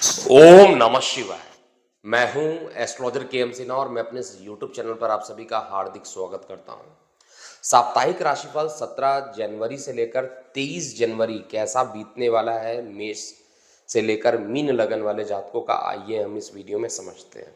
ओम नमः शिवाय। मैं हूं एस्ट्रोलॉजर के एम सिन्हा और मैं अपने इस यूट्यूब चैनल पर आप सभी का हार्दिक स्वागत करता हूं। साप्ताहिक राशिफल 17 जनवरी से लेकर 23 जनवरी कैसा बीतने वाला है मेष से लेकर मीन लगन वाले जातकों का, आइए हम इस वीडियो में समझते हैं।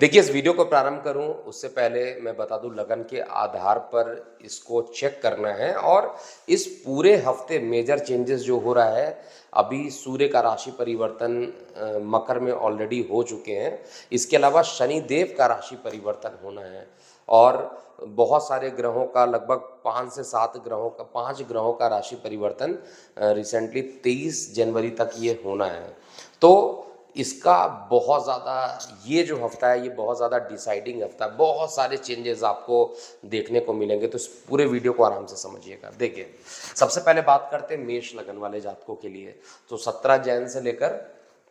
देखिए, इस वीडियो को प्रारंभ करूं उससे पहले मैं बता दूं, लगन के आधार पर इसको चेक करना है। और इस पूरे हफ्ते मेजर चेंजेस जो हो रहा है, अभी सूर्य का राशि परिवर्तन मकर में ऑलरेडी हो चुके हैं। इसके अलावा शनि देव का राशि परिवर्तन होना है और बहुत सारे ग्रहों का, लगभग 5 से 7 ग्रहों का, 5 ग्रहों का राशि परिवर्तन रिसेंटली 23 जनवरी तक ये होना है। तो इसका बहुत ज़्यादा, ये जो हफ्ता है ये बहुत ज़्यादा डिसाइडिंग हफ्ता है। बहुत सारे चेंजेस आपको देखने को मिलेंगे, तो इस पूरे वीडियो को आराम से समझिएगा। देखिए, सबसे पहले बात करते हैं मेष लगन वाले जातकों के लिए। तो 17 जैन से लेकर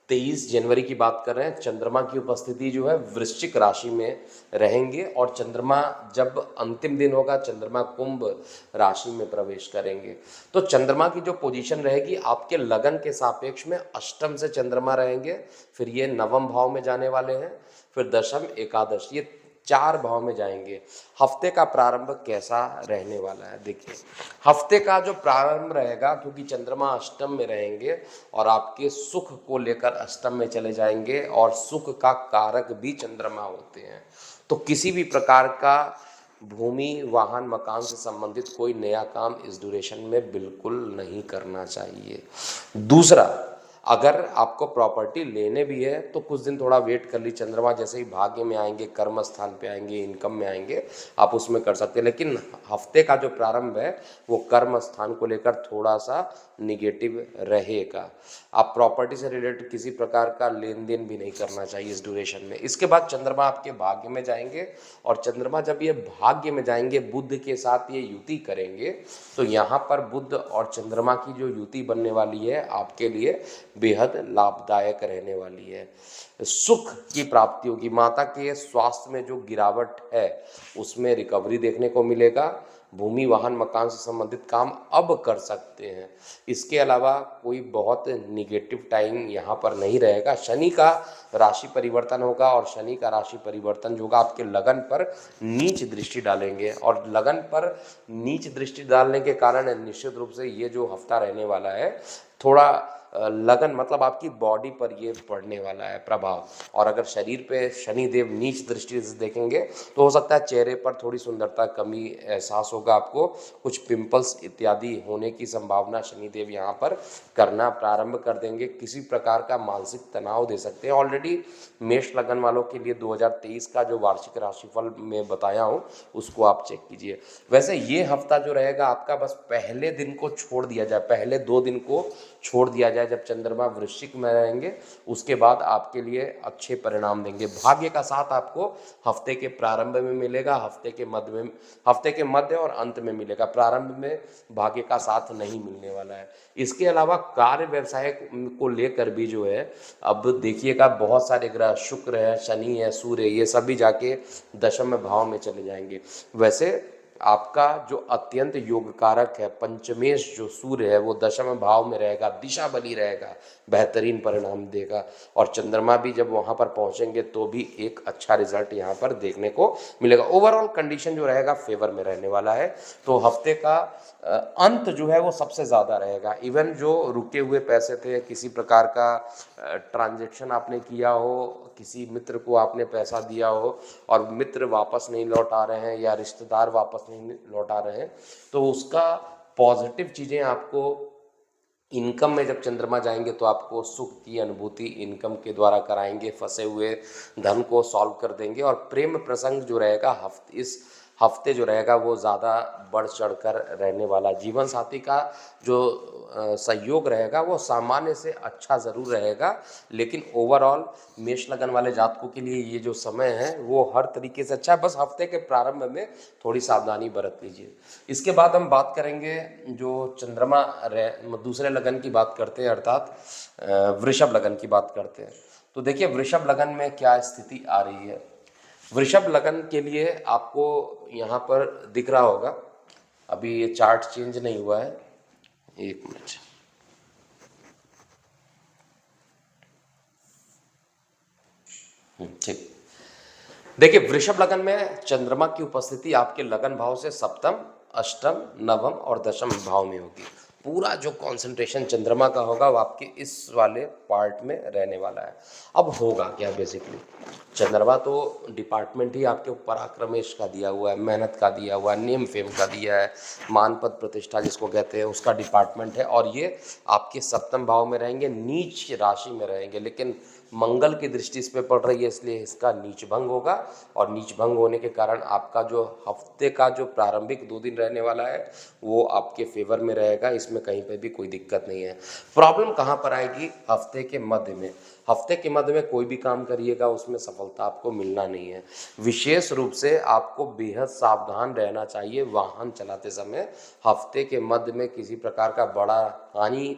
23 जनवरी की बात कर रहे हैं। चंद्रमा की उपस्थिति जो है वृश्चिक राशि में रहेंगे और चंद्रमा जब अंतिम दिन होगा, चंद्रमा कुंभ राशि में प्रवेश करेंगे। तो चंद्रमा की जो पोजीशन रहेगी आपके लगन के सापेक्ष में, अष्टम से चंद्रमा रहेंगे, फिर ये नवम भाव में जाने वाले हैं, फिर दशम, एकादश, ये 4 भाव में जाएंगे। हफ्ते का प्रारंभ कैसा रहने वाला है? देखिए, हफ्ते का जो प्रारंभ रहेगा, क्योंकि चंद्रमा अष्टम में रहेंगे और आपके सुख को लेकर अष्टम में चले जाएंगे और सुख का कारक भी चंद्रमा होते हैं, तो किसी भी प्रकार का भूमि, वाहन, मकान से संबंधित कोई नया काम इस ड्यूरेशन में बिल्कुल नहीं करना चाहिए। दूसरा, अगर आपको प्रॉपर्टी लेने भी है तो कुछ दिन थोड़ा वेट कर ली। चंद्रमा जैसे ही भाग्य में आएंगे, कर्म स्थान पे आएंगे, इनकम में आएंगे, आप उसमें कर सकते हैं। लेकिन हफ्ते का जो प्रारंभ है वो कर्म स्थान को लेकर थोड़ा सा निगेटिव रहेगा। आप प्रॉपर्टी से रिलेटेड किसी प्रकार का लेन देन भी नहीं करना चाहिए इस ड्यूरेशन में। इसके बाद चंद्रमा आपके भाग्य में जाएंगे और चंद्रमा जब ये भाग्य में जाएंगे, बुध के साथ ये युति करेंगे, तो यहाँ पर बुध और चंद्रमा की जो युति बनने वाली है आपके लिए बेहद लाभदायक रहने वाली है। सुख की प्राप्ति होगी, माता के स्वास्थ्य में जो गिरावट है उसमें रिकवरी देखने को मिलेगा। भूमि, वाहन, मकान से संबंधित काम अब कर सकते हैं। इसके अलावा कोई बहुत निगेटिव टाइम यहाँ पर नहीं रहेगा। शनि का राशि परिवर्तन होगा और शनि का राशि परिवर्तन जो होगा आपके लगन पर नीच दृष्टि डालेंगे, और लगन पर नीच दृष्टि डालने के कारण निश्चित रूप से ये जो हफ्ता रहने वाला है, थोड़ा लगन मतलब आपकी बॉडी पर ये पड़ने वाला है प्रभाव। और अगर शरीर पे शनि देव नीच दृष्टि से देखेंगे तो हो सकता है चेहरे पर थोड़ी सुंदरता कमी एहसास होगा आपको, कुछ पिंपल्स इत्यादि होने की संभावना शनिदेव यहाँ पर करना प्रारंभ कर देंगे। किसी प्रकार का मानसिक तनाव दे सकते हैं। ऑलरेडी मेष लगन वालों के लिए 2023 का जो वार्षिक राशिफल मैं बताया हूँ उसको आप चेक कीजिए। वैसे ये हफ्ता जो रहेगा आपका, बस पहले दिन को छोड़ दिया जाए, पहले 2 दिन को छोड़ दिया जाए जब चंद्रमा वृश्चिक में रहेंगे, उसके बाद आपके लिए अच्छे परिणाम देंगे। भाग्य का साथ आपको हफ्ते के प्रारंभ में मिलेगा, हफ्ते के मध्य और अंत में मिलेगा। प्रारंभ में भाग्य का साथ नहीं मिलने वाला है। इसके अलावा कार्य व्यवसाय को लेकर भी जो है, अब देखिएगा बहुत सारे ग्रह, शुक्र है, शनि है, सूर्य, ये सभी जाके दशम भाव में चले जाएंगे। वैसे आपका जो अत्यंत योग कारक है पंचमेश, जो सूर्य है, वो दशम भाव में रहेगा, दिशा बनी रहेगा, बेहतरीन परिणाम देगा। और चंद्रमा भी जब वहाँ पर पहुँचेंगे तो भी एक अच्छा रिजल्ट यहाँ पर देखने को मिलेगा। ओवरऑल कंडीशन जो रहेगा फेवर में रहने वाला है। तो हफ्ते का अंत जो है वो सबसे ज़्यादा रहेगा। इवन जो रुके हुए पैसे थे, किसी प्रकार का ट्रांजैक्शन आपने किया हो, किसी मित्र को आपने पैसा दिया हो और मित्र वापस नहीं लौटा रहे हैं या रिश्तेदार वापस नहीं लौटा रहे हैं, तो उसका पॉजिटिव चीज़ें आपको इनकम में जब चंद्रमा जाएंगे तो आपको सुख की अनुभूति इनकम के द्वारा कराएंगे, फंसे हुए धन को सॉल्व कर देंगे। और प्रेम प्रसंग जो रहेगा इस हफ्ते जो रहेगा वो ज़्यादा बढ़ चढ़कर रहने वाला। जीवन साथी का जो सहयोग रहेगा वो सामान्य से अच्छा ज़रूर रहेगा, लेकिन ओवरऑल मेष लगन वाले जातकों के लिए ये जो समय है वो हर तरीके से अच्छा है। बस हफ्ते के प्रारंभ में थोड़ी सावधानी बरत लीजिए। इसके बाद हम बात करेंगे जो चंद्रमा दूसरे लगन की बात करते हैं, अर्थात वृषभ लगन की बात करते हैं। तो देखिए, वृषभ लगन में क्या स्थिति आ रही है। वृषभ लगन के लिए आपको यहाँ पर दिख रहा होगा, अभी ये चार्ट चेंज नहीं हुआ है, एक मिनट। ठीक। देखिए, वृषभ लगन में चंद्रमा की उपस्थिति आपके लगन भाव से सप्तम, अष्टम, नवम और दशम भाव में होगी। पूरा जो कंसंट्रेशन चंद्रमा का होगा वो आपके इस वाले पार्ट में रहने वाला है। अब होगा क्या बेसिकली, चंद्रमा तो डिपार्टमेंट ही आपके ऊपर आक्रमेश का दिया हुआ है, मेहनत का दिया हुआ है, नेम फेम का दिया है, मान पद प्रतिष्ठा जिसको कहते हैं उसका डिपार्टमेंट है, और ये आपके सप्तम भाव में रहेंगे, नीच राशि में रहेंगे, लेकिन मंगल की दृष्टि इस पे पड़ रही है, इसलिए इसका नीच भंग होगा। और नीच भंग होने के कारण आपका जो हफ्ते का जो प्रारंभिक 2 दिन रहने वाला है वो आपके फेवर में रहेगा, इसमें कहीं पे भी कोई दिक्कत नहीं है। प्रॉब्लम कहाँ पर आएगी, हफ्ते के मध्य में। हफ्ते के मध्य में कोई भी काम करिएगा उसमें सफलता आपको मिलना नहीं है। विशेष रूप से आपको बेहद सावधान रहना चाहिए वाहन चलाते समय। हफ्ते के मध्य में किसी प्रकार का बड़ा हानि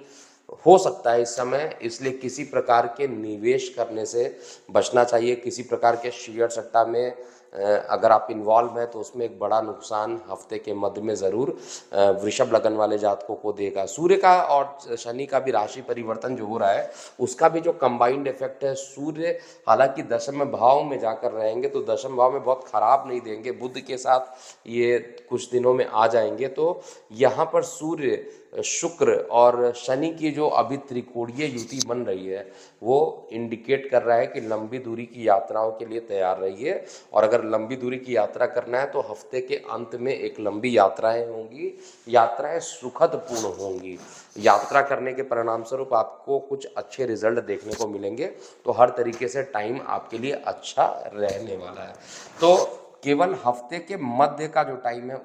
हो सकता है इस समय, इसलिए किसी प्रकार के निवेश करने से बचना चाहिए। किसी प्रकार के शेयर सट्टा में अगर आप इन्वॉल्व हैं तो उसमें एक बड़ा नुकसान हफ्ते के मध्य में ज़रूर वृषभ लगन वाले जातकों को देगा। सूर्य का और शनि का भी राशि परिवर्तन जो हो रहा है उसका भी जो कंबाइंड इफेक्ट है, सूर्य हालांकि दशम भाव में जाकर रहेंगे तो दशम भाव में बहुत खराब नहीं देंगे, बुध के साथ ये कुछ दिनों में आ जाएंगे। तो यहाँ पर सूर्य, शुक्र और शनि की जो अभी त्रिकोणीय युति बन रही है वो इंडिकेट कर रहा है कि लंबी दूरी की यात्राओं के लिए तैयार रहिए। और अगर लंबी दूरी की यात्रा करना है तो हफ्ते के अंत में एक लंबी यात्राएं होंगी, यात्राएं सुखद पूर्ण होंगी। यात्रा करने के परिणाम स्वरूप आपको कुछ अच्छे रिजल्ट देखने को मिलेंगे। तो हर तरीके से टाइम आपके लिए अच्छा रहने वाला है। तो केवल हफ्ते के मध्य का जो टाइम है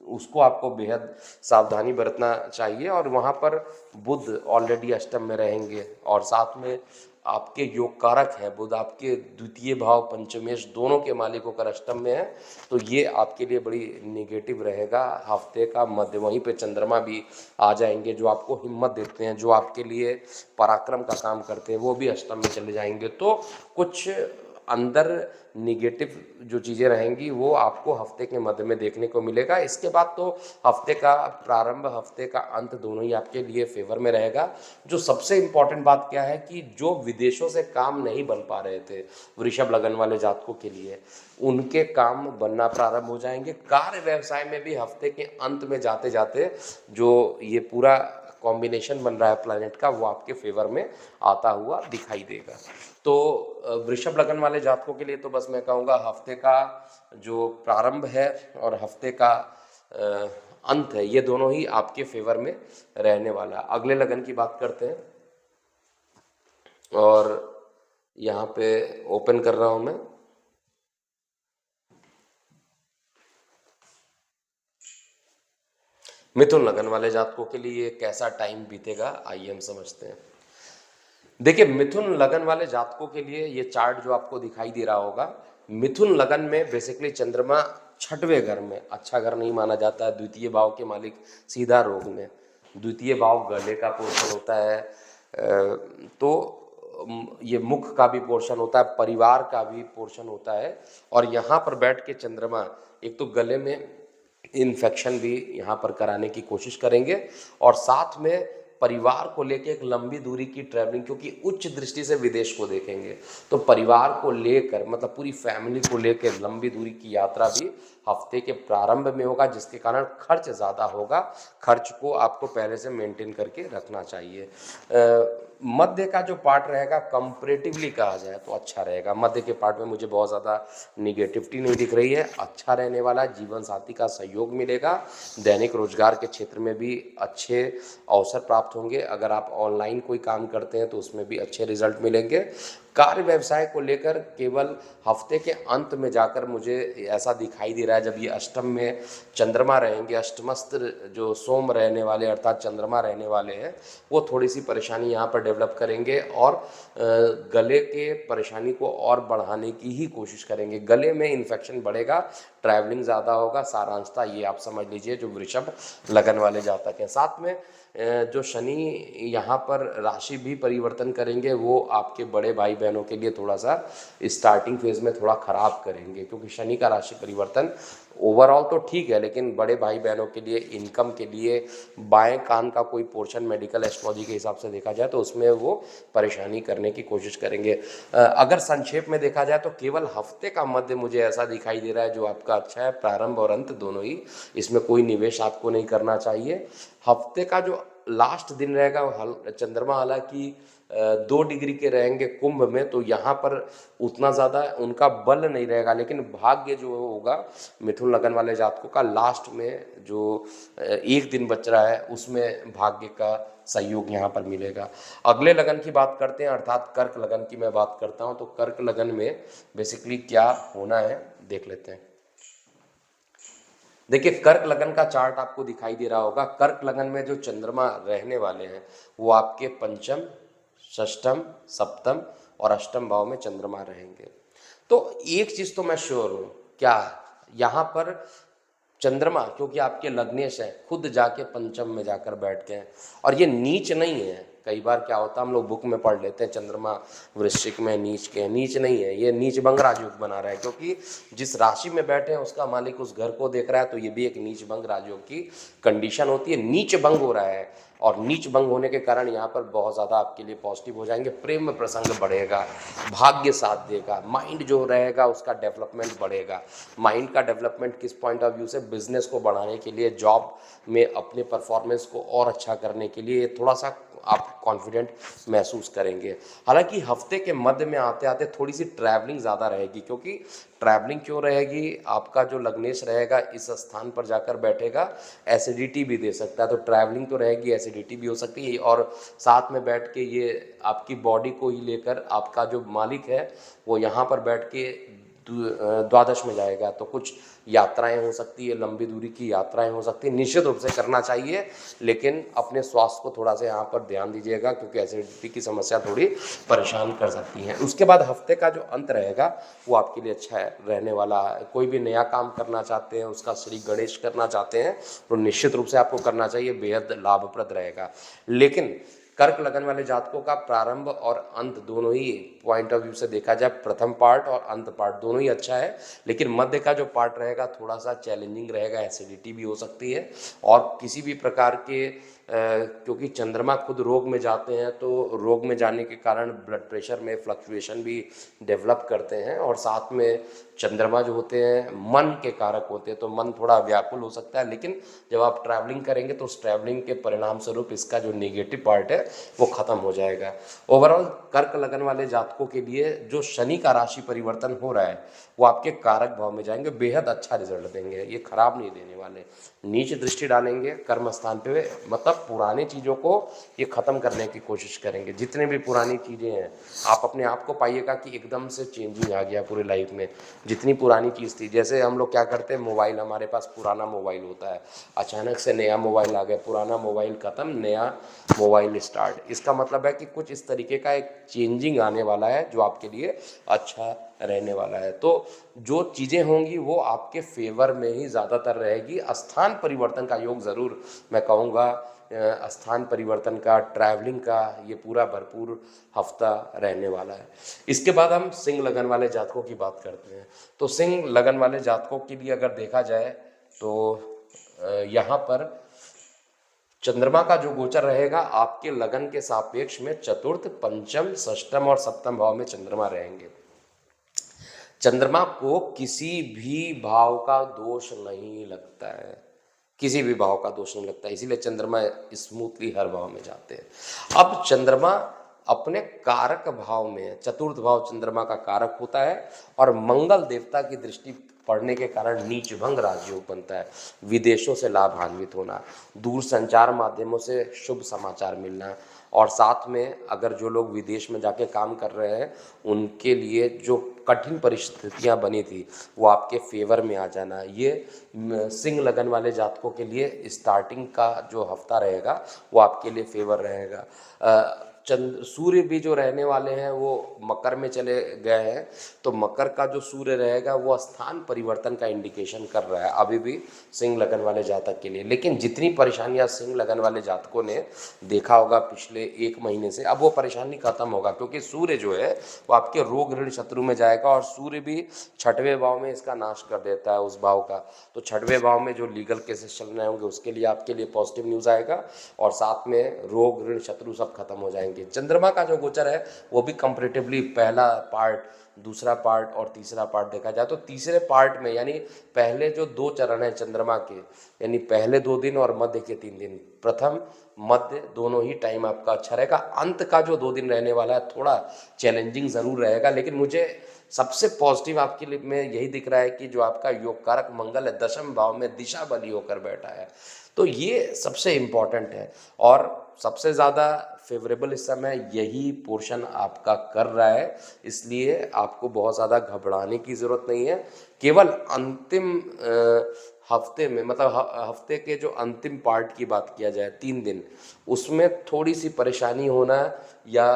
उसको आपको बेहद सावधानी बरतना चाहिए। और वहाँ पर बुध ऑलरेडी अष्टम में रहेंगे और साथ में आपके योग कारक हैं, बुध आपके द्वितीय भाव पंचमेश दोनों के मालिक होकर अष्टम में है, तो ये आपके लिए बड़ी निगेटिव रहेगा हफ्ते का मध्य। वहीं पे चंद्रमा भी आ जाएंगे जो आपको हिम्मत देते हैं, जो आपके लिए पराक्रम का काम करते हैं, वो भी अष्टम में चले जाएंगे। तो कुछ अंदर निगेटिव जो चीज़ें रहेंगी वो आपको हफ्ते के मध्य में देखने को मिलेगा। इसके बाद तो हफ्ते का प्रारंभ, हफ्ते का अंत दोनों ही आपके लिए फेवर में रहेगा। जो सबसे इम्पॉर्टेंट बात क्या है कि जो विदेशों से काम नहीं बन पा रहे थे वृषभ लगन वाले जातकों के लिए, उनके काम बनना प्रारंभ हो जाएंगे। कार्य व्यवसाय में भी हफ्ते के अंत में जाते जाते जो ये पूरा कॉम्बिनेशन बन रहा है प्लैनेट का वो आपके फेवर में आता हुआ दिखाई देगा। तो वृषभ लगन वाले जातकों के लिए तो बस मैं कहूँगा हफ्ते का जो प्रारंभ है और हफ्ते का अंत है ये दोनों ही आपके फेवर में रहने वाला है। अगले लगन की बात करते हैं और यहाँ पे ओपन कर रहा हूँ मैं। मिथुन लगन वाले जातकों के लिए कैसा टाइम बीतेगा आइए हम समझते हैं। देखिए, मिथुन लगन वाले जातकों के लिए ये चार्ट जो आपको दिखाई दे रहा होगा, मिथुन लगन में बेसिकली चंद्रमा छठवें घर में, अच्छा घर नहीं माना जाता है, द्वितीय भाव के मालिक सीधा रोग में, द्वितीय भाव गले का पोर्शन होता है, तो ये मुख का भी पोर्शन होता है, परिवार का भी पोर्शन होता है। और यहाँ पर बैठ के चंद्रमा एक तो गले में इन्फेक्शन भी यहाँ पर कराने की कोशिश करेंगे और साथ में परिवार को लेकर एक लंबी दूरी की ट्रैवलिंग, क्योंकि उच्च दृष्टि से विदेश को देखेंगे तो परिवार को लेकर मतलब पूरी फैमिली को लेकर लंबी दूरी की यात्रा भी हफ्ते के प्रारंभ में होगा, जिसके कारण खर्च ज़्यादा होगा। खर्च को आपको पहले से मेंटेन करके रखना चाहिए। मध्य का जो पार्ट रहेगा कंपैरेटिवली कहा जाए तो अच्छा रहेगा। मध्य के पार्ट में मुझे बहुत ज़्यादा निगेटिविटी नहीं दिख रही है, अच्छा रहने वाला। जीवन साथी का सहयोग मिलेगा, दैनिक रोजगार के क्षेत्र में भी अच्छे अवसर प्राप्त होंगे। अगर आप ऑनलाइन कोई काम करते हैं तो उसमें भी अच्छे रिजल्ट मिलेंगे। कार्य व्यवसाय को लेकर केवल हफ्ते के अंत में जाकर मुझे ऐसा दिखाई दे रहा है, जब ये अष्टम में चंद्रमा रहेंगे, अष्टमस्थ जो सोम रहने वाले अर्थात चंद्रमा रहने वाले हैं, वो थोड़ी सी परेशानी यहाँ पर डेवलप करेंगे और गले के परेशानी को और बढ़ाने की ही कोशिश करेंगे। गले में इन्फेक्शन बढ़ेगा, ट्रैवलिंग ज़्यादा होगा। सारांशता ये आप समझ लीजिए जो वृषभ लगन वाले जातक हैं। साथ में जो शनि यहाँ पर राशि भी परिवर्तन करेंगे, वो आपके बड़े भाई बहनों के लिए थोड़ा सा स्टार्टिंग फेज में थोड़ा खराब करेंगे, क्योंकि शनि का राशि परिवर्तन ओवरऑल तो ठीक है, लेकिन बड़े भाई बहनों के लिए, इनकम के लिए, बाएं कान का कोई पोर्शन मेडिकल एस्ट्रोलॉजी के हिसाब से देखा जाए तो उसमें वो परेशानी करने की कोशिश करेंगे। अगर संक्षेप में देखा जाए तो केवल हफ्ते का मध्य मुझे ऐसा दिखाई दे रहा है जो आपका अच्छा है, प्रारंभ और अंत दोनों ही, इसमें कोई निवेश आपको नहीं करना चाहिए। हफ्ते का जो लास्ट दिन रहेगा चंद्रमा हालांकि 2 डिग्री के रहेंगे कुंभ में, तो यहाँ पर उतना ज़्यादा उनका बल नहीं रहेगा, लेकिन भाग्य जो होगा मिथुन लगन वाले जातकों का लास्ट में जो 1 दिन बच रहा है उसमें भाग्य का सहयोग यहाँ पर मिलेगा। अगले लगन की बात करते हैं, अर्थात कर्क लगन की मैं बात करता हूँ। तो कर्क लगन में बेसिकली क्या होना है देख लेते हैं। देखिए, कर्क लगन का चार्ट आपको दिखाई दे रहा होगा। कर्क लगन में जो चंद्रमा रहने वाले हैं वो आपके पंचम, षष्ठम, सप्तम और अष्टम भाव में चंद्रमा रहेंगे। तो एक चीज तो मैं श्योर हूं, क्या यहाँ पर चंद्रमा, क्योंकि आपके लग्नेश है, खुद जाके पंचम में जाकर बैठ गए हैं, और ये नीच नहीं है। कई बार क्या होता है, हम लोग बुक में पढ़ लेते हैं चंद्रमा वृश्चिक में नीच के, नीच नहीं है, ये नीच भंग राजयोग बना रहा है, क्योंकि जिस राशि में बैठे हैं उसका मालिक उस घर को देख रहा है, तो ये भी एक नीच भंग राजयोग की कंडीशन होती है। नीच भंग हो रहा है, और नीच भंग होने के कारण यहाँ पर बहुत ज़्यादा आपके लिए पॉजिटिव हो जाएंगे, प्रेम में प्रसंग बढ़ेगा, भाग्य साथ देगा, माइंड जो रहेगा उसका डेवलपमेंट बढ़ेगा। माइंड का डेवलपमेंट किस पॉइंट ऑफ व्यू से, बिजनेस को बढ़ाने के लिए, जॉब में अपने परफॉर्मेंस को और अच्छा करने के लिए थोड़ा सा आप कॉन्फिडेंट महसूस करेंगे। हालांकि हफ्ते के मध्य में आते आते थोड़ी सी ट्रैवलिंग ज़्यादा रहेगी, क्योंकि ट्रैवलिंग क्यों रहेगी, आपका जो लग्नेश रहेगा इस स्थान पर जाकर बैठेगा, एसिडिटी भी दे सकता है, तो ट्रैवलिंग तो रहेगी, एसिडिटी भी हो सकती है, और साथ में बैठ के ये आपकी बॉडी को ही लेकर आपका जो मालिक है वो यहाँ पर बैठ के द्वादश में जाएगा, तो कुछ यात्राएं हो सकती है, लंबी दूरी की यात्राएं हो सकती है, निश्चित रूप से करना चाहिए, लेकिन अपने स्वास्थ्य को थोड़ा सा यहाँ पर ध्यान दीजिएगा, क्योंकि एसिडिटी की समस्या थोड़ी परेशान कर सकती है। उसके बाद हफ्ते का जो अंत रहेगा वो आपके लिए अच्छा है रहने वाला है। कोई भी नया काम करना चाहते हैं, उसका श्री गणेश करना चाहते हैं, तो निश्चित रूप से आपको करना चाहिए, बेहद लाभप्रद रहेगा। लेकिन कर्क लगन वाले जातकों का प्रारंभ और अंत दोनों ही पॉइंट ऑफ व्यू से देखा जाए, प्रथम पार्ट और अंत पार्ट दोनों ही अच्छा है, लेकिन मध्य का जो पार्ट रहेगा थोड़ा सा चैलेंजिंग रहेगा, एसिडिटी भी हो सकती है, और किसी भी प्रकार के क्योंकि चंद्रमा खुद रोग में जाते हैं, तो रोग में जाने के कारण ब्लड प्रेशर में फ्लक्चुएशन भी डेवलप करते हैं, और साथ में चंद्रमा जो होते हैं मन के कारक होते हैं, तो मन थोड़ा व्याकुल हो सकता है, लेकिन जब आप ट्रैवलिंग करेंगे तो उस ट्रैवलिंग के परिणाम स्वरूप इसका जो नेगेटिव पार्ट है वो खत्म हो जाएगा। ओवरऑल कर्क लगन वाले जातकों के लिए जो शनि का राशि परिवर्तन हो रहा है वो आपके कारक भाव में जाएंगे, बेहद अच्छा रिजल्ट देंगे, ये खराब नहीं देने वाले, नीच दृष्टि डालेंगे कर्म स्थान पे, मतलब पुरानी चीज़ों को ये खत्म करने की कोशिश करेंगे। जितने भी पुरानी चीज़ें हैं आप अपने आप को पाइएगा कि एकदम से चेंजिंग आ गया पूरी लाइफ में। जितनी पुरानी चीज़ थी, जैसे हम लोग क्या करते हैं, मोबाइल, हमारे पास पुराना मोबाइल होता है, अचानक से नया मोबाइल आ गया, पुराना मोबाइल ख़त्म, नया मोबाइल स्टार्ट, इसका मतलब है कि कुछ इस तरीके का एक चेंजिंग आने वाला है जो आपके लिए अच्छा रहने वाला है। तो जो चीज़ें होंगी वो आपके फेवर में ही ज़्यादातर रहेगी। स्थान परिवर्तन का योग ज़रूर मैं कहूँगा, स्थान परिवर्तन का, ट्रैवलिंग का, ये पूरा भरपूर हफ्ता रहने वाला है। इसके बाद हम सिंह लगन वाले जातकों की बात करते हैं। तो सिंह लगन वाले जातकों के लिए अगर देखा जाए तो यहाँ पर चंद्रमा का जो गोचर रहेगा आपके लगन के सापेक्ष में चतुर्थ, पंचम, षष्ठम और सप्तम भाव में चंद्रमा रहेंगे। चंद्रमा को किसी भी भाव का दोष नहीं लगता है, किसी भी भाव का दोष नहीं लगता, इसीलिए चंद्रमा स्मूथली हर भाव में जाते हैं। अब चंद्रमा अपने कारक भाव में, चतुर्थ भाव चंद्रमा का कारक होता है, और मंगल देवता की दृष्टि पड़ने के कारण नीच भंग राजयोग बनता है। विदेशों से लाभान्वित होना, दूर संचार माध्यमों से शुभ समाचार मिलना, और साथ में अगर जो लोग विदेश में जाके काम कर रहे हैं उनके लिए जो कठिन परिस्थितियां बनी थी वो आपके फेवर में आ जाना, ये सिंह लगन वाले जातकों के लिए स्टार्टिंग का जो हफ्ता रहेगा वो आपके लिए फेवर रहेगा। चंद्र सूर्य भी जो रहने वाले हैं वो मकर में चले गए हैं, तो मकर का जो सूर्य रहेगा वो स्थान परिवर्तन का इंडिकेशन कर रहा है अभी भी सिंह लगन वाले जातक के लिए। लेकिन जितनी परेशानियां सिंह लगन वाले जातकों ने देखा होगा पिछले 1 महीने से, अब वो परेशानी खत्म होगा, क्योंकि सूर्य जो है वो आपके रोग ऋण शत्रु में जाएगा, और सूर्य भी 6वें भाव में इसका नाश कर देता है उस भाव का। तो 6वें भाव में जो लीगल केसेस चल रहे होंगे उसके लिए आपके लिए पॉजिटिव न्यूज़ आएगा, और साथ में रोग ऋण शत्रु सब खत्म हो जाएंगे। चंद्रमा का जो गोचर है वो भी कंपैरेटिवली पहला पार्ट, दूसरा पार्ट और तीसरा पार्ट देखा जाए तो तीसरे पार्ट में, यानी पहले जो 2 चरण है चंद्रमा के, यानी पहले 2 दिन और मध्य के 3 दिन, प्रथम मध्य दोनों ही टाइम आपका अच्छा रहेगा। अंत का जो 2 दिन रहने वाला है थोड़ा चैलेंजिंग जरूर रहेगा, लेकिन मुझे सबसे पॉजिटिव आपके लिए में यही दिख रहा है कि जो आपका योग कारक मंगल है 10वें भाव में दिशा बली होकर बैठा है, तो ये सबसे इम्पॉर्टेंट है। और सबसे ज़्यादा फेवरेबल इस समय यही पोर्शन आपका कर रहा है, इसलिए आपको बहुत ज़्यादा घबराने की ज़रूरत नहीं है। केवल अंतिम हफ्ते में, मतलब हफ्ते के जो अंतिम पार्ट की बात किया जाए 3 दिन, उसमें थोड़ी सी परेशानी होना या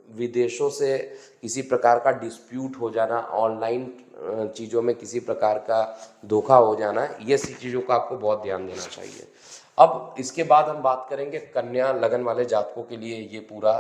विदेशों से किसी प्रकार का डिस्प्यूट हो जाना, ऑनलाइन चीज़ों में किसी प्रकार का धोखा हो जाना, ये सी चीज़ों का आपको बहुत ध्यान देना चाहिए। अब इसके बाद हम बात करेंगे कन्या लगन वाले जातकों के लिए ये पूरा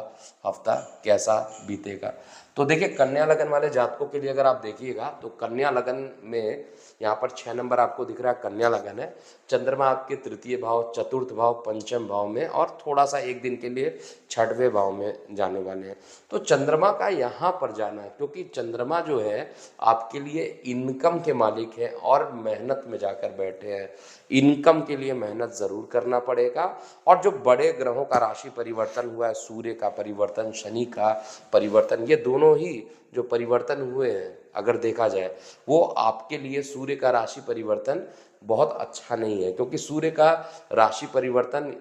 हफ्ता कैसा बीतेगा। तो देखिए, कन्या लगन वाले जातकों के लिए अगर आप देखिएगा तो कन्या लगन में यहाँ पर 6 नंबर आपको दिख रहा है, कन्या लगन है। चंद्रमा आपके 3य भाव, 4th भाव, 5म भाव में, और थोड़ा सा एक दिन के लिए 6वें भाव में जाने वाले हैं। तो चंद्रमा का यहाँ पर जाना है, क्योंकि चंद्रमा जो है आपके लिए इनकम के मालिक है और मेहनत में जाकर बैठे हैं। इनकम के लिए मेहनत ज़रूर करना पड़ेगा। और जो बड़े ग्रहों का राशि परिवर्तन हुआ है, सूर्य का परिवर्तन, शनि का परिवर्तन, ये दोनों ही जो परिवर्तन हुए हैं अगर देखा जाए, वो आपके लिए सूर्य का राशि परिवर्तन बहुत अच्छा नहीं है, क्योंकि सूर्य का राशि परिवर्तन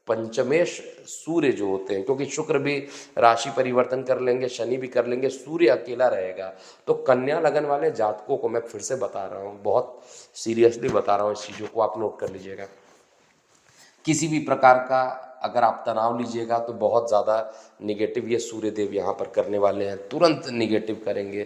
पंचमेश सूर्य जो होते हैं, क्योंकि शुक्र भी राशि परिवर्तन कर लेंगे, शनि भी कर लेंगे, सूर्य अकेला रहेगा। तो कन्या लगन वाले जातकों को मैं फिर से बता रहा हूँ, बहुत सीरियसली बता रहा हूँ, इस चीज़ों को आप नोट कर लीजिएगा। किसी भी प्रकार का अगर आप तनाव लीजिएगा तो बहुत ज़्यादा निगेटिव ये सूर्य देव यहाँ पर करने वाले हैं, तुरंत निगेटिव करेंगे,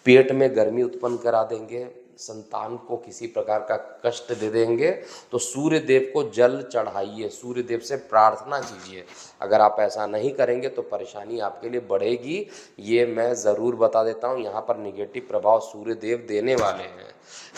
पेट में गर्मी उत्पन्न करा देंगे, संतान को किसी प्रकार का कष्ट दे देंगे। तो सूर्य देव को जल चढ़ाइए, सूर्य देव से प्रार्थना कीजिए। अगर आप ऐसा नहीं करेंगे तो परेशानी आपके लिए बढ़ेगी, ये मैं ज़रूर बता देता हूँ। यहाँ पर निगेटिव प्रभाव सूर्य देव देने वाले हैं,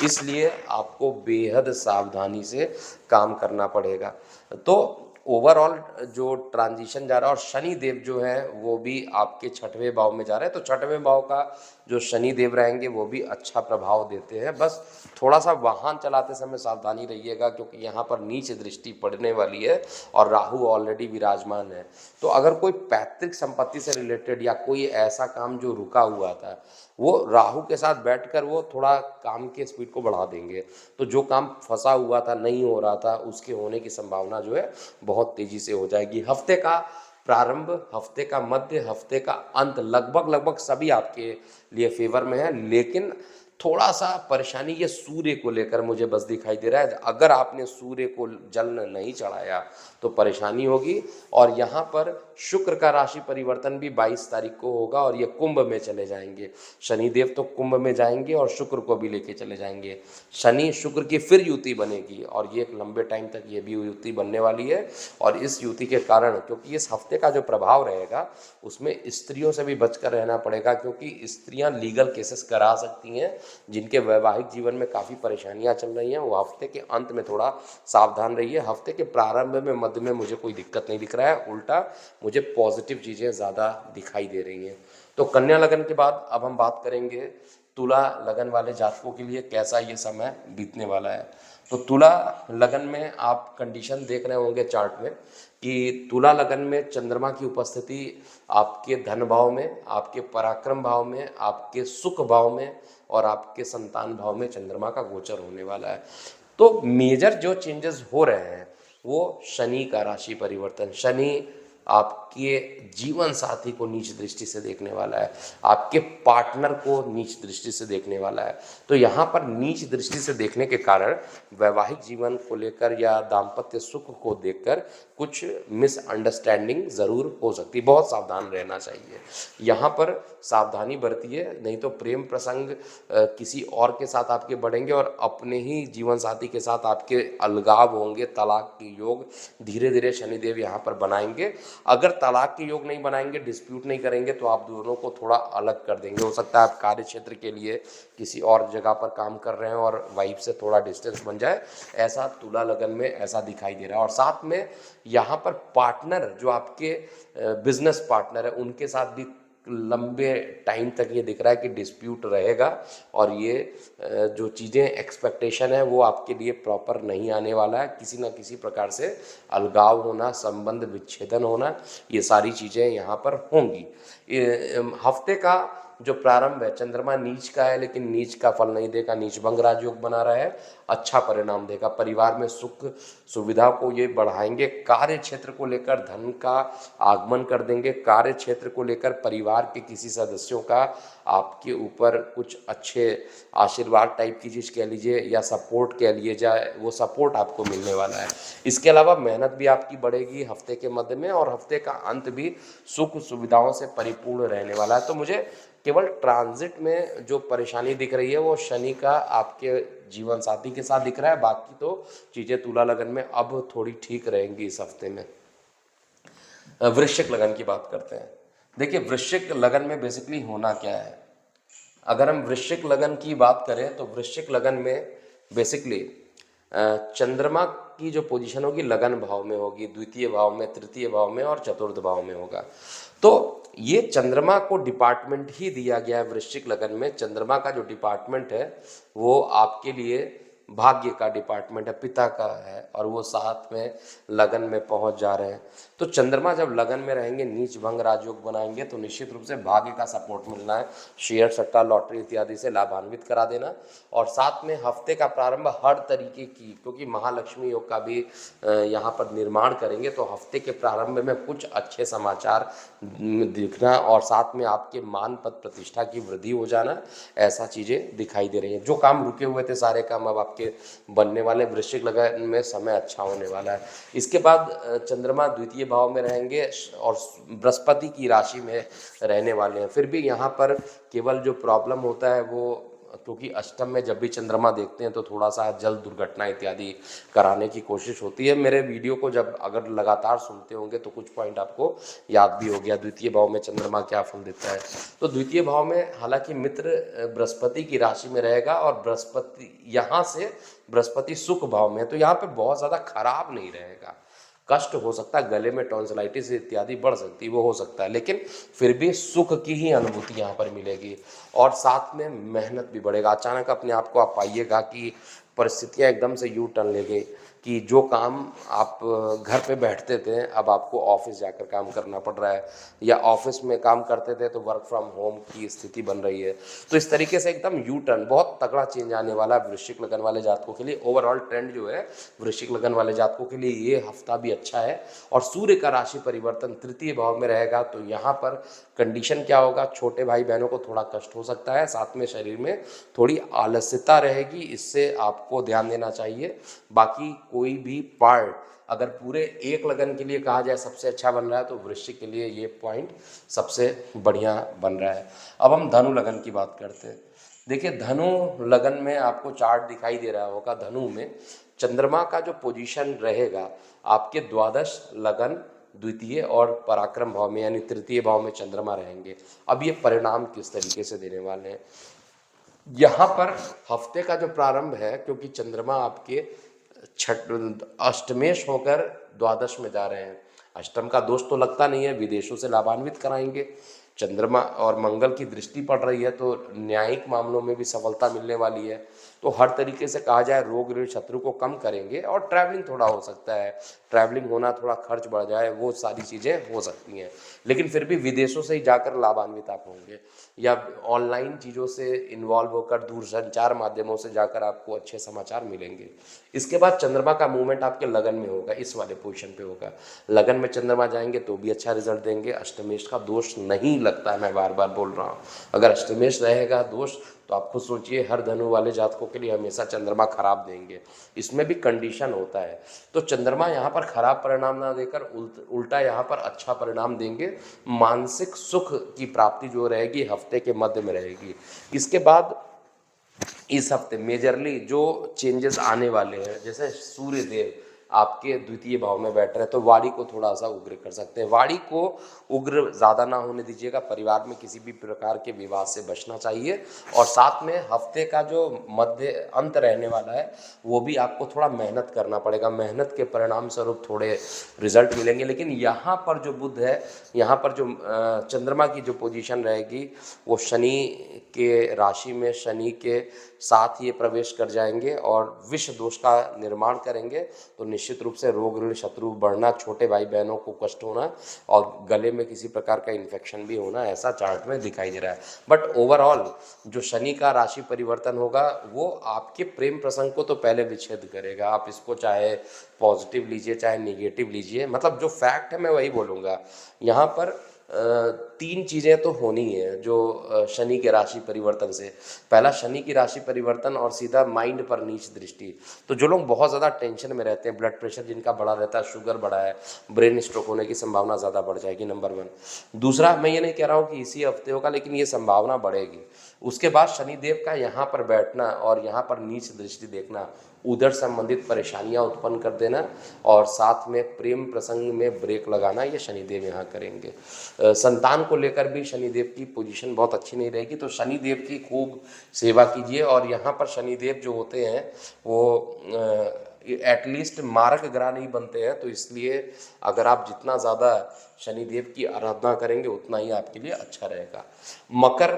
इसलिए आपको बेहद सावधानी से काम करना पड़ेगा। तो ओवरऑल जो ट्रांजिशन जा रहा है, और शनि देव जो है वो भी आपके 6वें भाव में जा रहे हैं, तो 6वें भाव का जो शनि देव रहेंगे वो भी अच्छा प्रभाव देते हैं। बस थोड़ा सा वाहन चलाते समय सावधानी रहिएगा, क्योंकि यहाँ पर नीच दृष्टि पड़ने वाली है और राहु ऑलरेडी विराजमान है। तो अगर कोई पैतृक संपत्ति से रिलेटेड या कोई ऐसा काम जो रुका हुआ था, वो राहु के साथ बैठकर वो थोड़ा काम के स्पीड को बढ़ा देंगे। तो जो काम फंसा हुआ था, नहीं हो रहा था, उसके होने की संभावना जो है बहुत तेजी से हो जाएगी। हफ्ते का प्रारंभ, हफ्ते का मध्य, हफ्ते का अंत लगभग सभी आपके लिए फेवर में है, लेकिन थोड़ा सा परेशानी ये सूर्य को लेकर मुझे बस दिखाई दे रहा है। अगर आपने सूर्य को जल नहीं चढ़ाया तो परेशानी होगी। और यहाँ पर शुक्र का राशि परिवर्तन भी 22 तारीख को होगा, और ये कुंभ में चले जाएंगे। शनिदेव तो कुंभ में जाएंगे और शुक्र को भी लेके चले जाएंगे। शनि शुक्र की फिर युति बनेगी, और ये एक लंबे टाइम तक ये भी युति बनने वाली है। और इस युति के कारण, क्योंकि इस हफ्ते का जो प्रभाव रहेगा उसमें स्त्रियों से भी बचकर रहना पड़ेगा, क्योंकि स्त्रियां लीगल केसेस करा सकती हैं। जिनके वैवाहिक जीवन में काफ़ी परेशानियां चल रही हैं, वो हफ्ते के अंत में थोड़ा सावधान रहिए। हफ्ते के प्रारंभ में, मध्य में मुझे कोई दिक्कत नहीं दिख रहा है, उल्टा मुझे पॉजिटिव चीज़ें ज़्यादा दिखाई दे रही हैं। तो कन्या लगन के बाद अब हम बात करेंगे तुला लगन वाले जातकों के लिए कैसा ये समय बीतने वाला है। तो तुला लगन में आप कंडीशन देख रहे होंगे चार्ट में कि तुला लगन में चंद्रमा की उपस्थिति आपके धन भाव में, आपके पराक्रम भाव में, आपके सुख भाव में और आपके संतान भाव में चंद्रमा का गोचर होने वाला है। तो मेजर जो चेंजेस हो रहे हैं वो शनि का राशि परिवर्तन, शनि आपके आपके जीवन साथी को नीच दृष्टि से देखने वाला है, आपके पार्टनर को नीच दृष्टि से देखने वाला है। तो यहाँ पर नीच दृष्टि से देखने के कारण वैवाहिक जीवन को लेकर या दाम्पत्य सुख को देखकर कुछ मिसअंडरस्टैंडिंग ज़रूर हो सकती है। बहुत सावधान रहना चाहिए, यहाँ पर सावधानी बरतिए, नहीं तो प्रेम प्रसंग किसी और के साथ आपके बढ़ेंगे और अपने ही जीवन साथी के साथ आपके अलगाव होंगे, तलाक के योग धीरे धीरे शनिदेव यहाँ पर बनाएंगे। अगर तलाक के योग नहीं बनाएंगे, डिस्प्यूट नहीं करेंगे, तो आप दोनों को थोड़ा अलग कर देंगे। हो सकता है आप कार्य क्षेत्र के लिए किसी और जगह पर काम कर रहे हैं और वाइफ से थोड़ा डिस्टेंस बन जाए, ऐसा तुला लगन में ऐसा दिखाई दे रहा है। और साथ में यहाँ पर पार्टनर जो आपके बिजनेस पार्टनर है, उनके साथ भी लंबे टाइम तक ये दिख रहा है कि डिस्प्यूट रहेगा और ये जो चीज़ें एक्सपेक्टेशन है वो आपके लिए प्रॉपर नहीं आने वाला है। किसी ना किसी प्रकार से अलगाव होना, संबंध विच्छेदन होना, ये सारी चीज़ें यहाँ पर होंगी। हफ्ते का जो प्रारंभ है, चंद्रमा नीच का है लेकिन नीच का फल नहीं देगा, नीच भंग राजयोग बना रहा है, अच्छा परिणाम देगा। परिवार में सुख सुविधा को ये बढ़ाएंगे। कार्य क्षेत्र को लेकर धन का आगमन कर देंगे। कार्य क्षेत्र को लेकर परिवार के किसी सदस्यों का आपके ऊपर कुछ अच्छे आशीर्वाद टाइप की चीज़ कह लीजिए या सपोर्ट कह लीजिए जाए, वो सपोर्ट आपको मिलने वाला है। इसके अलावा मेहनत भी आपकी बढ़ेगी हफ्ते के मध्य में, और हफ्ते का अंत भी सुख सुविधाओं से परिपूर्ण रहने वाला है। तो मुझे केवल ट्रांजिट में जो परेशानी दिख रही है वो शनि का आपके जीवन साथी के साथ दिख रहा है। बाकी तो चीज़ें तुला लगन में अब थोड़ी ठीक रहेंगी इस हफ्ते में। वृश्चिक लगन की बात करते हैं। देखिए, वृश्चिक लगन में बेसिकली होना क्या है। अगर हम वृश्चिक लगन की बात करें तो वृश्चिक लगन में बेसिकली चंद्रमा की जो पोजीशन होगी लगन भाव में होगी, द्वितीय भाव में, तृतीय भाव में और चतुर्थ भाव में होगा। तो ये चंद्रमा को डिपार्टमेंट ही दिया गया है। वृश्चिक लगन में चंद्रमा का जो डिपार्टमेंट है वो आपके लिए भाग्य का डिपार्टमेंट है, पिता का है, और वो साथ में लगन में पहुंच जा रहे हैं। तो चंद्रमा जब लगन में रहेंगे, नीच भंग राजयोग बनाएंगे, तो निश्चित रूप से भाग्य का सपोर्ट मिलना है। शेयर सट्टा लॉटरी इत्यादि से लाभान्वित करा देना। और साथ में हफ्ते का प्रारंभ हर तरीके की, क्योंकि महालक्ष्मी योग का भी यहाँ पर निर्माण करेंगे, तो हफ्ते के प्रारंभ में कुछ अच्छे समाचार दिखना और साथ में आपके मान पद प्रतिष्ठा की वृद्धि हो जाना, ऐसा चीज़ें दिखाई दे रही हैं। जो काम रुके हुए थे सारे काम अब आपके बनने वाले। वृश्चिक लगन में समय अच्छा होने वाला है। इसके बाद चंद्रमा द्वितीय भाव में रहेंगे और बृहस्पति की राशि में रहने वाले हैं। फिर भी यहाँ पर केवल जो प्रॉब्लम होता है वो, क्योंकि अष्टम में जब भी चंद्रमा देखते हैं तो थोड़ा सा जल दुर्घटना इत्यादि कराने की कोशिश होती है। मेरे वीडियो को जब अगर लगातार सुनते होंगे तो कुछ पॉइंट आपको याद भी हो गया द्वितीय भाव में चंद्रमा क्या फल देता है। तो द्वितीय भाव में हालांकि मित्र बृहस्पति की राशि में रहेगा और बृहस्पति यहाँ से बृहस्पति सुख भाव में है, तो यहाँ पे बहुत ज़्यादा खराब नहीं रहेगा। कष्ट हो सकता है, गले में टॉन्सिलाइटिस इत्यादि बढ़ सकती है, वो हो सकता है, लेकिन फिर भी सुख की ही अनुभूति यहाँ पर मिलेगी। और साथ में मेहनत भी बढ़ेगा। अचानक अपने आप को आप पाइएगा कि परिस्थितियाँ एकदम से यू टर्न ले गई कि जो काम आप घर पे बैठते थे अब आपको ऑफिस जाकर काम करना पड़ रहा है, या ऑफिस में काम करते थे तो वर्क फ्रॉम होम की स्थिति बन रही है। तो इस तरीके से एकदम यू टर्न, बहुत तगड़ा चेंज आने वाला है वृश्चिक लगन वाले जातकों के लिए। ओवरऑल ट्रेंड जो है वृश्चिक लगन वाले जातकों के लिए ये हफ्ता भी अच्छा है। और सूर्य का राशि परिवर्तन तृतीय भाव में रहेगा, तो यहाँ पर कंडीशन क्या होगा, छोटे भाई बहनों को थोड़ा कष्ट हो सकता है, साथ में शरीर में थोड़ी आलस्यता रहेगी, इससे आपको ध्यान देना चाहिए। बाकी कोई भी पार्ट अगर पूरे एक लगन के लिए कहा जाए सबसे अच्छा बन रहा है तो वृश्चिक के लिए ये पॉइंट सबसे बढ़िया बन रहा है। अब हम धनु लगन की बात करते हैं। देखिए, धनु लगन में आपको चार्ट दिखाई दे रहा होगा। धनु में चंद्रमा का जो पोजीशन रहेगा, आपके द्वादश लगन द्वितीय और पराक्रम भाव में यानी तृतीय भाव में चंद्रमा रहेंगे। अब ये परिणाम किस तरीके से देने वाले हैं, यहाँ पर हफ्ते का जो प्रारंभ है, क्योंकि चंद्रमा आपके अष्टमेश होकर द्वादश में जा रहे हैं। अष्टम का दोष तो लगता नहीं है, विदेशों से लाभान्वित कराएंगे। चंद्रमा और मंगल की दृष्टि पड़ रही है तो न्यायिक मामलों में भी सफलता मिलने वाली है। तो हर तरीके से कहा जाए रोग ऋण शत्रु को कम करेंगे। और ट्रैवलिंग थोड़ा हो सकता है, ट्रैवलिंग होना, थोड़ा खर्च बढ़ जाए, वो सारी चीज़ें हो सकती हैं, लेकिन फिर भी विदेशों से ही जाकर लाभान्वित आप होंगे, या ऑनलाइन चीज़ों से इन्वॉल्व होकर दूरसंचार माध्यमों से जाकर आपको अच्छे समाचार मिलेंगे। इसके बाद चंद्रमा का मूवमेंट आपके लगन में होगा, इस वाले पोजीशन पे होगा। लगन में चंद्रमा जाएंगे तो भी अच्छा रिजल्ट देंगे। अष्टमेश का दोष नहीं लगता है, मैं बार बार बोल रहा हूँ। अगर अष्टमेश रहेगा दोष तो आप खुद सोचिए, हर धनु वाले जातकों के लिए हमेशा चंद्रमा खराब देंगे। इसमें भी कंडीशन होता है। तो चंद्रमा यहाँ पर खराब परिणाम ना देकर उल्टा यहाँ पर अच्छा परिणाम देंगे। मानसिक सुख की प्राप्ति जो रहेगी हफ्ते के मध्य में रहेगी। इसके बाद इस हफ्ते मेजरली जो चेंजेस आने वाले हैं, जैसे सूर्य देव आपके द्वितीय भाव में बैठ रहे हैं, तो वाणी को थोड़ा सा उग्र कर सकते हैं। वाणी को उग्र ज़्यादा ना होने दीजिएगा। परिवार में किसी भी प्रकार के विवाद से बचना चाहिए। और साथ में हफ्ते का जो मध्य अंत रहने वाला है वो भी आपको थोड़ा मेहनत करना पड़ेगा। मेहनत के परिणाम स्वरूप थोड़े रिजल्ट मिलेंगे। लेकिन यहाँ पर जो बुध है, यहाँ पर जो चंद्रमा की जो पोजीशन रहेगी वो शनि के राशि में, शनि के साथ ये प्रवेश कर जाएंगे और विष दोष का निर्माण करेंगे। तो निश्चित रूप से रोग ऋण शत्रु बढ़ना, छोटे भाई बहनों को कष्ट होना और गले में किसी प्रकार का इन्फेक्शन भी होना, ऐसा चार्ट में दिखाई दे रहा है। बट ओवरऑल जो शनि का राशि परिवर्तन होगा वो आपके प्रेम प्रसंग को तो पहले विच्छेद करेगा। आप इसको चाहे पॉजिटिव लीजिए चाहे निगेटिव लीजिए, मतलब जो फैक्ट है मैं वही बोलूँगा। यहाँ पर तीन चीज़ें तो होनी है जो शनि के राशि परिवर्तन से। पहला, शनि की राशि परिवर्तन और सीधा माइंड पर नीच दृष्टि। तो जो लोग बहुत ज़्यादा टेंशन में रहते हैं, ब्लड प्रेशर जिनका बढ़ा रहता है, शुगर बढ़ा है, ब्रेन स्ट्रोक होने की संभावना ज़्यादा बढ़ जाएगी, नंबर 1। दूसरा, मैं ये नहीं कह रहा हूँ कि इसी हफ्ते होगा, लेकिन ये संभावना बढ़ेगी। उसके बाद शनिदेव का यहाँ पर बैठना और यहाँ पर नीच दृष्टि देखना उधर संबंधित परेशानियां उत्पन्न कर देना और साथ में प्रेम प्रसंग में ब्रेक लगाना, ये शनिदेव यहाँ करेंगे। संतान को लेकर भी शनिदेव की पोजीशन बहुत अच्छी नहीं रहेगी। तो शनिदेव की खूब सेवा कीजिए। और यहाँ पर शनिदेव जो होते हैं वो एटलीस्ट मारक ग्रह नहीं बनते हैं, तो इसलिए अगर आप जितना ज़्यादा शनिदेव की आराधना करेंगे उतना ही आपके लिए अच्छा रहेगा। मकर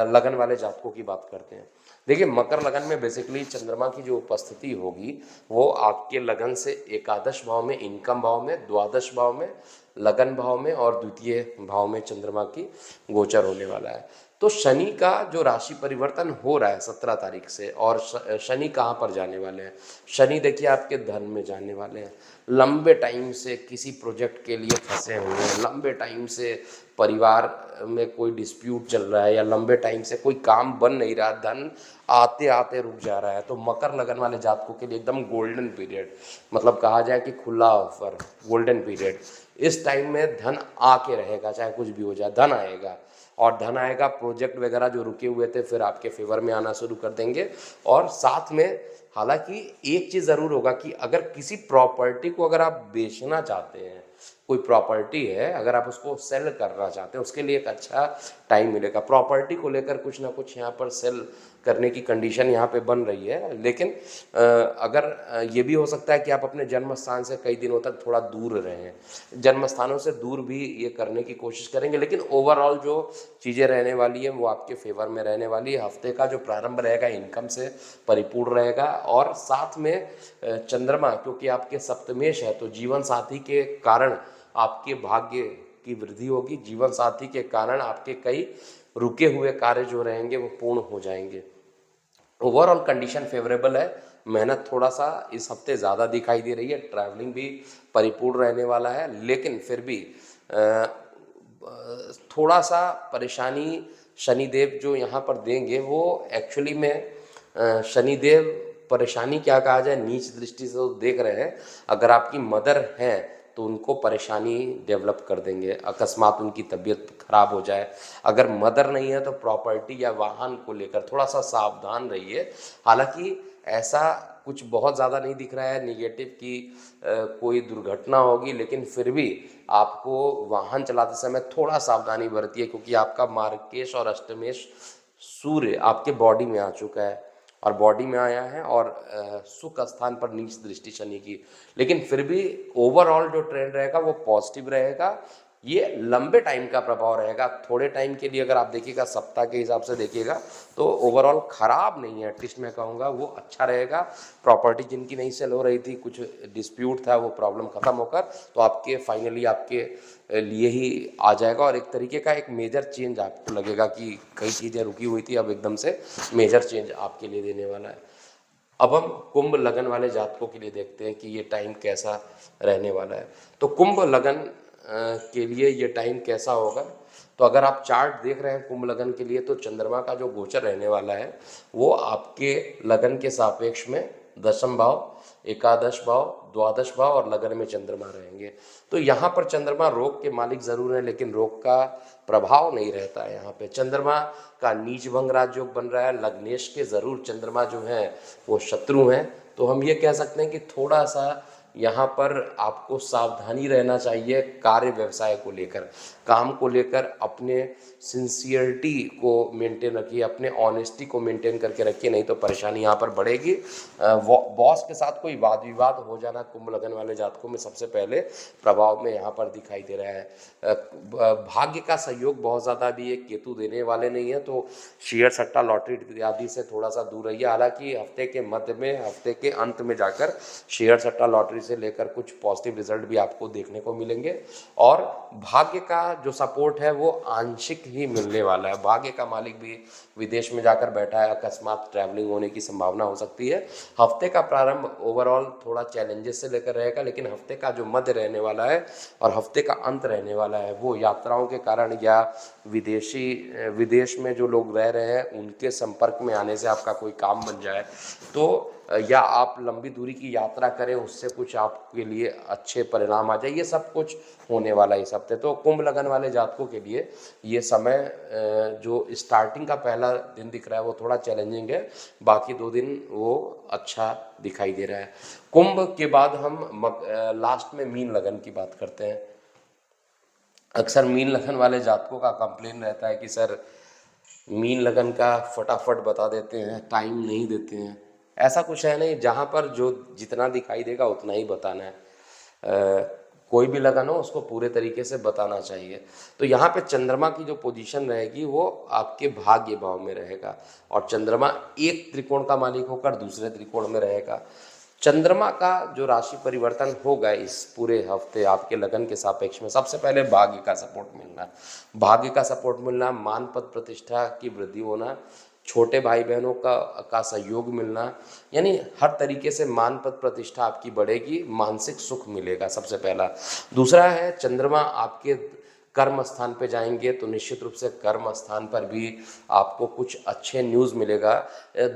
लगन वाले जातकों की बात करते हैं। देखिए, मकर लगन में बेसिकली चंद्रमा की जो उपस्थिति होगी वो आपके लगन से एकादश भाव में, इनकम भाव में, द्वादश भाव में, लगन भाव में और द्वितीय भाव में चंद्रमा की गोचर होने वाला है। तो शनि का जो राशि परिवर्तन हो रहा है 17 तारीख से, और शनि कहाँ पर जाने वाले हैं? शनि देखिए आपके धन में जाने वाले हैं। लंबे टाइम से किसी प्रोजेक्ट के लिए फंसे हुए हैं, लंबे टाइम से परिवार में कोई डिस्प्यूट चल रहा है या लंबे टाइम से कोई काम बन नहीं रहा, धन आते आते रुक जा रहा है, तो मकर लगन वाले जातकों के लिए एकदम गोल्डन पीरियड, मतलब कहा जाए कि खुला ऑफर, गोल्डन पीरियड। इस टाइम में धन आके रहेगा, चाहे कुछ भी हो जाए, धन आएगा। और धन आएगा, प्रोजेक्ट वगैरह जो रुके हुए थे फिर आपके फेवर में आना शुरू कर देंगे। और साथ में हालांकि एक चीज़ ज़रूर होगा कि अगर किसी प्रॉपर्टी को अगर आप बेचना चाहते हैं, कोई प्रॉपर्टी है अगर आप उसको सेल करना चाहते हैं, उसके लिए एक अच्छा टाइम मिलेगा। प्रॉपर्टी को लेकर कुछ ना कुछ यहाँ पर सेल करने की कंडीशन यहाँ पे बन रही है। लेकिन अगर ये भी हो सकता है कि आप अपने जन्म स्थान से कई दिनों तक थोड़ा दूर रहें, जन्म स्थानों से दूर भी ये करने की कोशिश करेंगे। लेकिन ओवरऑल जो चीज़ें रहने वाली है वो आपके फेवर में रहने वाली है। हफ्ते का जो प्रारंभ रहेगा इनकम से परिपूर्ण रहेगा। और साथ में चंद्रमा क्योंकि आपके सप्तमेश है, तो जीवन साथी के कारण आपके भाग्य की वृद्धि होगी। जीवन साथी के कारण आपके कई रुके हुए कार्य जो रहेंगे वो पूर्ण हो जाएंगे। ओवरऑल कंडीशन फेवरेबल है। मेहनत थोड़ा सा इस हफ्ते ज़्यादा दिखाई दे रही है, ट्रैवलिंग भी परिपूर्ण रहने वाला है, लेकिन फिर भी थोड़ा सा परेशानी शनिदेव जो यहाँ पर देंगे वो एक्चुअली में शनिदेव परेशानी क्या कहा जाए, नीच दृष्टि से तो देख रहे हैं। अगर आपकी मदर हैं तो उनको परेशानी डेवलप कर देंगे, अकस्मात उनकी तबीयत खराब हो जाए। अगर मदर नहीं है तो प्रॉपर्टी या वाहन को लेकर थोड़ा सा सावधान रहिए। हालांकि ऐसा कुछ बहुत ज़्यादा नहीं दिख रहा है निगेटिव की कोई दुर्घटना होगी, लेकिन फिर भी आपको वाहन चलाते समय थोड़ा सावधानी बरतिए, क्योंकि आपका मार्गकेश और अष्टमेश सूर्य आपके बॉडी में आ चुका है और बॉडी में आया है और सुख स्थान पर नीच दृष्टि शनि की। लेकिन फिर भी ओवरऑल जो ट्रेंड रहेगा वो पॉजिटिव रहेगा। ये लंबे टाइम का प्रभाव रहेगा। थोड़े टाइम के लिए अगर आप देखिएगा, सप्ताह के हिसाब से देखिएगा तो ओवरऑल खराब नहीं है, एटलीस्ट मैं कहूँगा वो अच्छा रहेगा। प्रॉपर्टी जिनकी नहीं सेल हो रही थी, कुछ डिस्प्यूट था, वो प्रॉब्लम खत्म होकर तो आपके फाइनली आपके लिए ही आ जाएगा। और एक तरीके का एक मेजर चेंज आपको लगेगा कि कई चीज़ें रुकी हुई थी, अब एकदम से मेजर चेंज आपके लिए देने वाला है। अब हम कुंभ लगन वाले जातकों के लिए देखते हैं कि ये टाइम कैसा रहने वाला है। तो कुंभ लगन के लिए ये टाइम कैसा होगा, तो अगर आप चार्ट देख रहे हैं कुंभ लगन के लिए, तो चंद्रमा का जो गोचर रहने वाला है वो आपके लगन के सापेक्ष में दशम भाव, एकादश भाव, द्वादश भाव और लगन में चंद्रमा रहेंगे। तो यहाँ पर चंद्रमा रोग के मालिक जरूर है, लेकिन रोग का प्रभाव नहीं रहता है। यहाँ पे चंद्रमा का नीच भंग राजयोग बन रहा है। लग्नेश के जरूर चंद्रमा जो है वो शत्रु हैं। तो हम ये कह सकते हैं कि थोड़ा सा यहाँ पर आपको सावधानी रहना चाहिए कार्य व्यवसाय को लेकर, काम को लेकर अपने सिंसियरिटी को मेंटेन रखिए, अपने ऑनेस्टी को मेंटेन करके रखिए, नहीं तो परेशानी यहाँ पर बढ़ेगी। बॉस के साथ कोई वाद विवाद हो जाना कुंभ लगन वाले जातकों में सबसे पहले प्रभाव में यहाँ पर दिखाई दे रहा है। भाग्य का सहयोग बहुत ज़्यादा भी एक केतु देने वाले नहीं है, तो शेयर सट्टा लॉटरी इत्यादि से थोड़ा सा दूर रहिए। हालांकि हफ्ते के मध्य में, हफ्ते के अंत में जाकर शेयर सट्टा लॉटरी से लेकर कुछ पॉजिटिव रिजल्ट भी आपको देखने को मिलेंगे। और भाग्य का जो सपोर्ट है वो आंशिक ही मिलने वाला है। भाग्य का मालिक भी विदेश में जाकर बैठा है, अकस्मात ट्रैवलिंग होने की संभावना हो सकती है। हफ्ते का प्रारंभ ओवरऑल थोड़ा चैलेंजेस से लेकर रहेगा, लेकिन हफ्ते का जो मध्य रहने वाला है और हफ्ते का अंत रहने वाला है वो यात्राओं के कारण या विदेश में जो लोग रह रहे हैं उनके संपर्क में आने से आपका कोई काम बन जाए, तो या आप लंबी दूरी की यात्रा करें, उससे कुछ आपके लिए अच्छे परिणाम आ जाए, ये सब कुछ होने वाला है इस हफ्ते। तो कुंभ लगन वाले जातकों के लिए ये समय जो स्टार्टिंग का पहला दिन दिख रहा है वो थोड़ा चैलेंजिंग है, बाकी 2 दिन वो अच्छा दिखाई दे रहा है। कुंभ के बाद हम लास्ट में मीन लगन की बात करते हैं। अक्सर मीन लगन वाले जातकों का कंप्लेन रहता है कि सर मीन लगन का फटाफट बता देते हैं, टाइम नहीं देते हैं। ऐसा कुछ है नहीं, जहाँ पर जो जितना दिखाई देगा उतना ही बताना है। कोई भी लगन हो उसको पूरे तरीके से बताना चाहिए। तो यहाँ पे चंद्रमा की जो पोजीशन रहेगी वो आपके भाग्य भाव में रहेगा, और चंद्रमा एक त्रिकोण का मालिक होकर दूसरे त्रिकोण में रहेगा। चंद्रमा का जो राशि परिवर्तन होगा इस पूरे हफ्ते आपके लगन के सापेक्ष में, सबसे पहले भाग्य का सपोर्ट मिलना, भाग्य का सपोर्ट मिलना, मान पद प्रतिष्ठा की वृद्धि होना, छोटे भाई बहनों का सहयोग मिलना, यानी हर तरीके से मान पद प्रतिष्ठा आपकी बढ़ेगी, मानसिक सुख मिलेगा सबसे पहला। दूसरा है चंद्रमा आपके कर्म स्थान पे जाएंगे तो निश्चित रूप से कर्म स्थान पर भी आपको कुछ अच्छे न्यूज़ मिलेगा।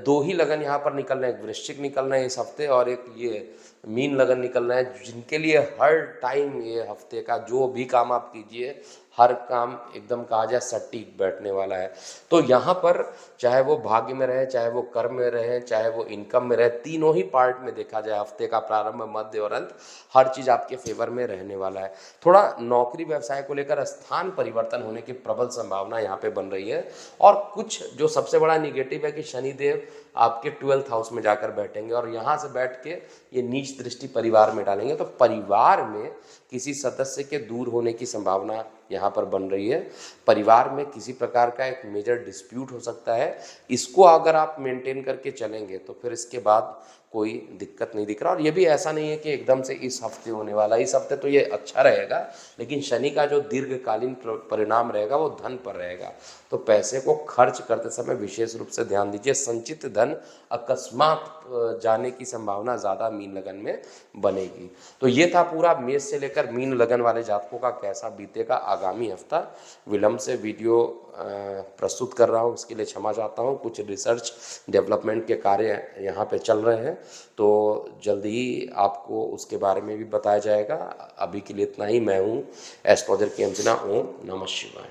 2 ही लगन यहाँ पर निकल रहे हैं, वृश्चिक निकल रहे हैं इस हफ्ते और एक ये मीन लगन निकल रहा है, जिनके लिए हर टाइम ये हफ्ते का जो भी काम आप कीजिए हर काम एकदम कहा जाए सटीक बैठने वाला है। तो यहाँ पर चाहे वो भाग्य में रहे, चाहे वो कर्म में रहे, चाहे वो इनकम में रहे, तीनों ही पार्ट में देखा जाए हफ्ते का प्रारंभ, मध्य और अंत, हर चीज़ आपके फेवर में रहने वाला है। थोड़ा नौकरी व्यवसाय को लेकर स्थान परिवर्तन होने की प्रबल संभावना यहाँ पे बन रही है। और कुछ जो सबसे बड़ा निगेटिव है कि शनिदेव आपके 12th हाउस में जाकर बैठेंगे और यहाँ से बैठ के ये नीच दृष्टि परिवार में डालेंगे, तो परिवार में किसी सदस्य के दूर होने की संभावना यहाँ पर बन रही है। परिवार में किसी प्रकार का एक मेजर डिस्प्यूट हो सकता है, इसको अगर आप मेंटेन करके चलेंगे तो फिर इसके बाद कोई दिक्कत नहीं दिख रहा। और ये भी ऐसा नहीं है कि एकदम से इस हफ्ते होने वाला, इस हफ्ते तो ये अच्छा रहेगा, लेकिन शनि का जो दीर्घकालीन परिणाम रहेगा वो धन पर रहेगा। तो पैसे को खर्च करते समय विशेष रूप से ध्यान दीजिए, संचित धन अकस्मात जाने की संभावना ज़्यादा मीन लगन में बनेगी। तो ये था पूरा मेष से लेकर मीन लगन वाले जातकों का कैसा बीतेगा आगामी हफ्ता। विलंब से वीडियो प्रस्तुत कर रहा हूँ, इसके लिए क्षमा चाहता हूँ। कुछ रिसर्च डेवलपमेंट के कार्य यहाँ पे चल रहे हैं, तो जल्द ही आपको उसके बारे में भी बताया जाएगा। अभी के लिए इतना ही। मैं हूँ एस्ट्रोलॉजर के एम सिन्हा। ओम नमः शिवाय।